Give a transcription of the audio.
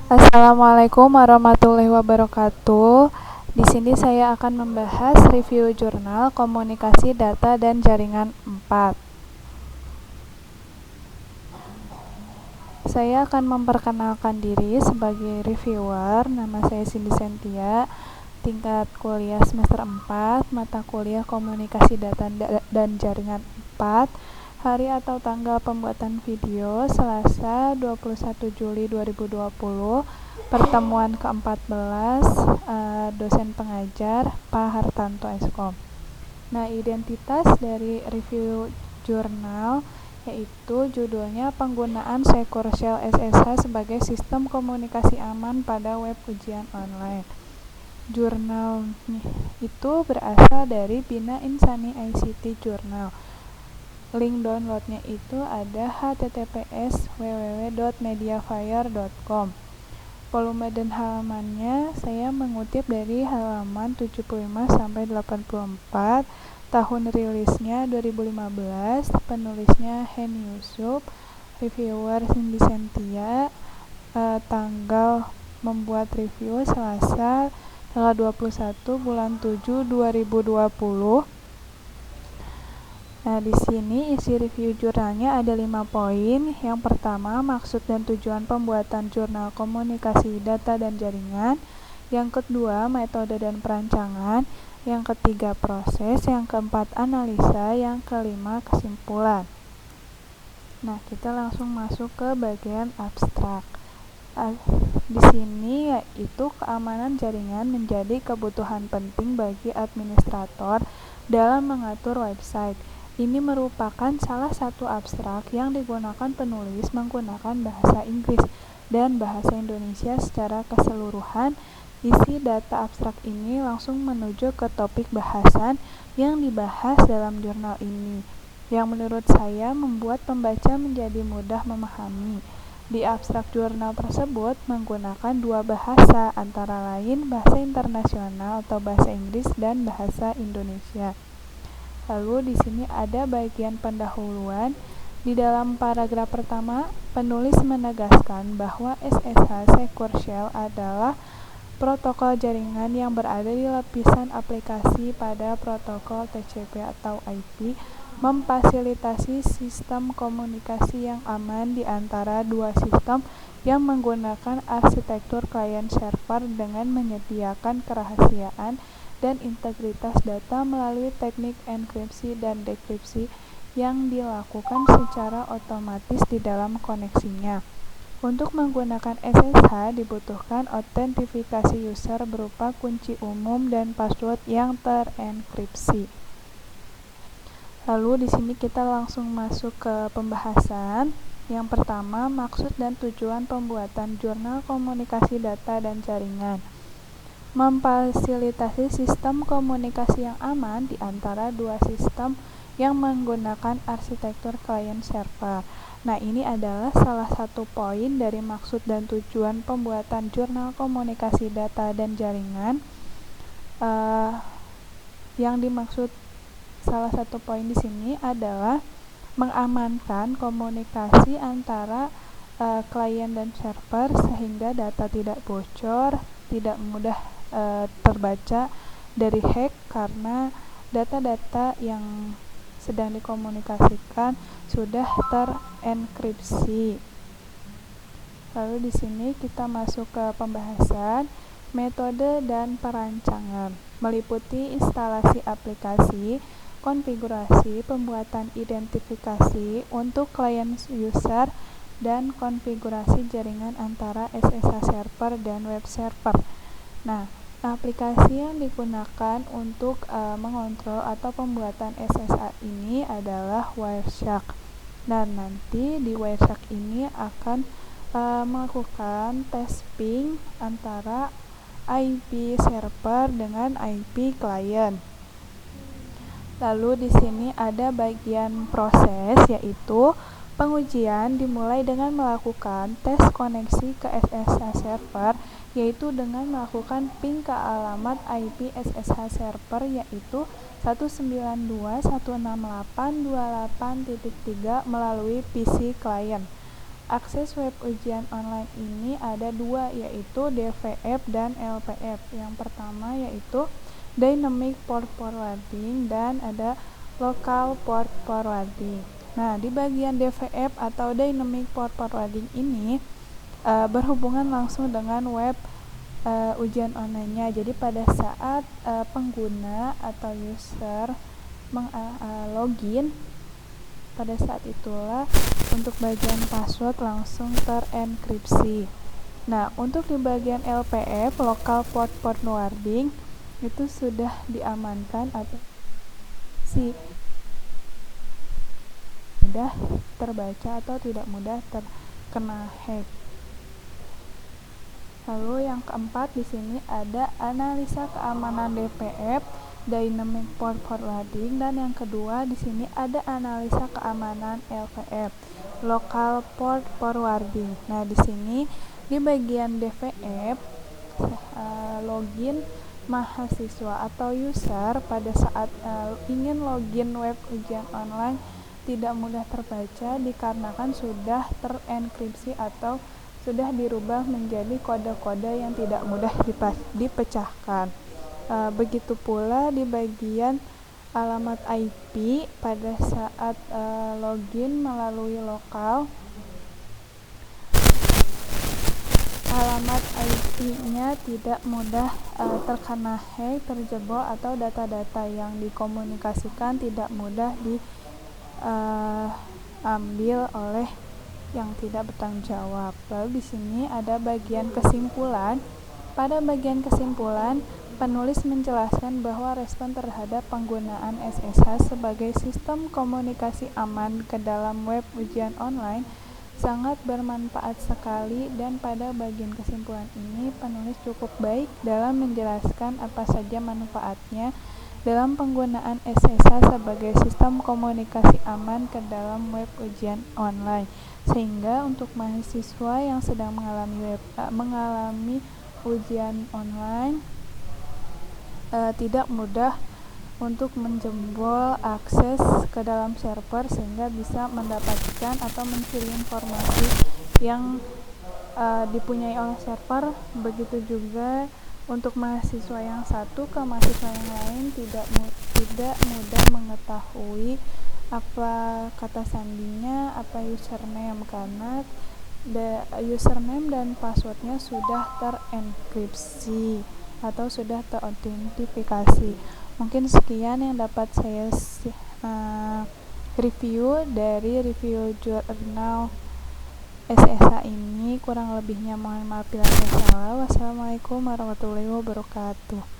Assalamualaikum warahmatullahi wabarakatuh. Di sini saya akan membahas review jurnal komunikasi data dan jaringan 4. Saya akan memperkenalkan diri sebagai reviewer. Nama saya Cindy Sentia, tingkat kuliah semester 4, mata kuliah komunikasi data dan jaringan 4. Hari atau tanggal pembuatan video Selasa 21 Juli 2020. Pertemuan ke-14, dosen pengajar Pak Hartanto Eskom. Nah, identitas dari review jurnal yaitu judulnya penggunaan Secure Shell SSH sebagai sistem komunikasi aman pada web ujian online. Jurnal itu berasal dari Bina Insani ICT Journal. Link downloadnya itu ada https://www.mediafire.com. Volume dan halamannya saya mengutip dari halaman 75-84. Tahun rilisnya 2015. Penulisnya Hen Yusuf. Reviewer Cindy Sentia. Tanggal membuat review Selasa tanggal 21 bulan 7 2020. Nah, di sini isi review jurnalnya ada 5 poin. Yang pertama, maksud dan tujuan pembuatan jurnal komunikasi data dan jaringan. Yang kedua, metode dan perancangan. Yang ketiga, proses. Yang keempat, analisa. Yang kelima, kesimpulan. Nah, kita langsung masuk ke bagian abstrak. Di sini yaitu keamanan jaringan menjadi kebutuhan penting bagi administrator dalam mengatur website. Ini merupakan salah satu abstrak yang digunakan penulis menggunakan bahasa Inggris dan bahasa Indonesia secara keseluruhan. Isi data abstrak ini langsung menuju ke topik bahasan yang dibahas dalam jurnal ini, yang menurut saya membuat pembaca menjadi mudah memahami. Di abstrak jurnal tersebut menggunakan 2 bahasa, antara lain bahasa internasional atau bahasa Inggris dan bahasa Indonesia. Lalu di sini ada bagian pendahuluan. Di dalam paragraf pertama, penulis menegaskan bahwa SSH Secure Shell adalah protokol jaringan yang berada di lapisan aplikasi pada protokol TCP atau IP, memfasilitasi sistem komunikasi yang aman di antara dua sistem yang menggunakan arsitektur client server dengan menyediakan kerahasiaan dan integritas data melalui teknik enkripsi dan dekripsi yang dilakukan secara otomatis di dalam koneksinya. Untuk menggunakan SSH dibutuhkan autentifikasi user berupa kunci umum dan password yang terenkripsi. Lalu di sini kita langsung masuk ke pembahasan. Yang pertama, maksud dan tujuan pembuatan jurnal komunikasi data dan jaringan. Memfasilitasi sistem komunikasi yang aman di antara dua sistem yang menggunakan arsitektur client server. Nah, ini adalah salah satu poin dari maksud dan tujuan pembuatan jurnal komunikasi data dan jaringan. Yang dimaksud salah satu poin di sini adalah mengamankan komunikasi antara klien dan server sehingga data tidak bocor, tidak mudah terbaca dari hack karena data-data yang sedang dikomunikasikan sudah terenkripsi. Lalu di sini kita masuk ke pembahasan metode dan perancangan, meliputi instalasi aplikasi, konfigurasi, pembuatan identifikasi untuk klien user, dan konfigurasi jaringan antara SSH server dan web server. Nah, aplikasi yang digunakan untuk mengontrol atau pembuatan SSH ini adalah Wireshark. Dan nanti di Wireshark ini akan melakukan tes ping antara IP server dengan IP client. Lalu di sini ada bagian proses, yaitu pengujian dimulai dengan melakukan tes koneksi ke SSH server, yaitu dengan melakukan ping ke alamat IP SSH server yaitu 192.168.28.3 melalui PC client. akses web ujian online ini ada dua, yaitu DVF dan LPF. Yang pertama yaitu Dynamic Port Forwarding dan ada Local Port Forwarding. Nah, di bagian DVF atau Dynamic Port Forwarding ini berhubungan langsung dengan web ujian online-nya. Jadi pada saat pengguna atau user login, pada saat itulah untuk bagian password langsung terenkripsi. Nah, untuk di bagian LPF, Local Port Forwarding, itu sudah diamankan atau mudah terbaca atau tidak mudah terkena hack. Lalu yang keempat di sini ada analisa keamanan DPF, Dynamic Port Forwarding, dan yang kedua di sini ada analisa keamanan LPF, Local Port Forwarding. Nah, di sini di bagian DVF login mahasiswa atau user pada saat ingin login web ujian online tidak mudah terbaca dikarenakan sudah terenkripsi atau sudah dirubah menjadi kode-kode yang tidak mudah dipecahkan. Begitu pula di bagian alamat IP pada saat login melalui lokal, alamat IP-nya tidak mudah terkena hack, terjebol, atau data-data yang dikomunikasikan tidak mudah diambil oleh yang tidak bertanggung jawab. Lalu di sini ada bagian kesimpulan. Pada bagian kesimpulan, penulis menjelaskan bahwa respon terhadap penggunaan SSH sebagai sistem komunikasi aman ke dalam web ujian online sangat bermanfaat sekali, dan pada bagian kesimpulan ini penulis cukup baik dalam menjelaskan apa saja manfaatnya dalam penggunaan SSH sebagai sistem komunikasi aman ke dalam web ujian online, sehingga untuk mahasiswa yang sedang mengalami ujian online tidak mudah untuk menjebol akses ke dalam server sehingga bisa mendapatkan atau mencuri informasi yang dipunyai oleh server. Begitu juga untuk mahasiswa yang satu ke mahasiswa yang lain tidak mudah mengetahui apa kata sandinya, apa username, karena username dan passwordnya sudah terenkripsi atau sudah terautentikasi. Mungkin sekian yang dapat saya review dari review jurnal SSH ini. Kurang lebihnya mohon maaf bila ada salah. Wassalamualaikum warahmatullahi wabarakatuh.